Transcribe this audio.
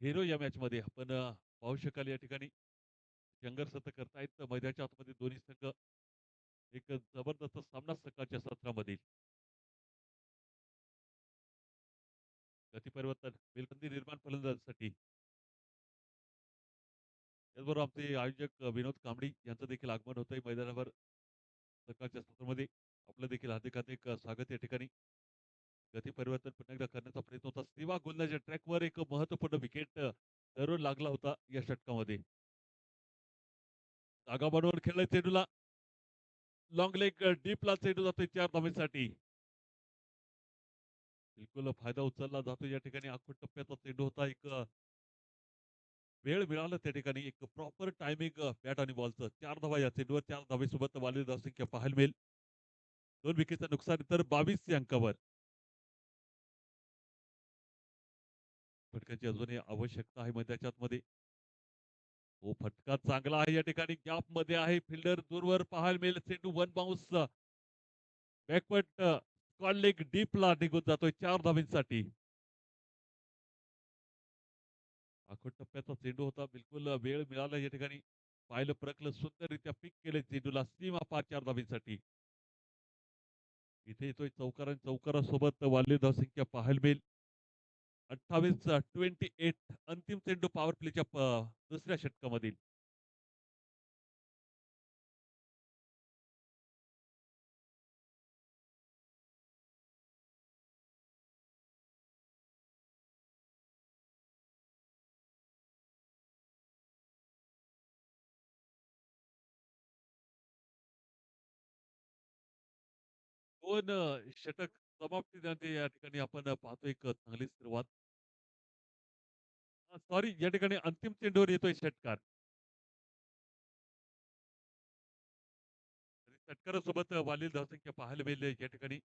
Hero या मॅचमध्ये आपण पाहू शकाल या ठिकाणी संघर्ष तर करतायत मैदानाच्या आतमध्ये दोन्ही संघ. एक जबरदस्त सामना सकाळच्या सत्रामध्ये. गती परिवर्तन, वेलबंदी निर्माण फलंदाजांसाठी. त्याचबरोबर आमचे आयोजक विनोद कांबळी यांचं देखील आगमन होतंय मैदानावर सकाळच्या सत्रामध्ये. आपलं देखील हार्दिक स्वागत या ठिकाणी. गती परिवर्तन पुन्हा एकदा करण्याचा प्रयत्न होता. सेवा गोलंदाजी ट्रॅकवर एक महत्त्वपूर्ण विकेट जरूर लागला होता या षटकामध्ये. जागा बनवून खेळलाय चेंडूला. लॉंग लेग डीपला चेंडू जातोय 4 धावेसाठी. बिलकुल फायदा उचलला जातो या ठिकाणी. आखूड टप्प्याचा चेंडू होता. वेळ मिळाला त्या ठिकाणी एक प्रॉपर टायमिंग बॅट आणि बॉलचं. 4 धावा या चेंडूवर 4 धावेसोबत वाली धावसंख्या पाहायला मिळेल. 2 विकेटचं नुकसान तर 22 अंकावर. फटक्याची अजूनही आवश्यकता आहे मैदानाच्या आतमध्ये. हो, फटका चांगला आहे या ठिकाणी. गॅपमध्ये आहे. फिल्डर दूरवर पाहायला मिळेल. चेंडू one bounce backward square leg डीपला निघून जातोय 4 धावांसाठी. आखूड टप्प्याचा चेंडू होता. बिलकुल वेळ मिळाला या ठिकाणी. पाहिलं परखलं सुंदररित्या पिक केले चेंडूला सीमा पार 4 धावांसाठी. इथे येतोय चौकार आणि चौकारासोबत वाढली धावसंख्या पाहायला मिळेल. 28 अंतिम चेंडू पॉवर प्लेच्या दुसऱ्या षटकामधील. दोन षटक समाप्ती या ठिकाणी आपण पाहतो एक चांगली सुरुवात. सॉरी या ठिकाणी अंतिम चेंडूवर येतोय षटकार. षटकारासोबत वाढलेली धावसंख्या पाहायला मिळेल या ठिकाणी.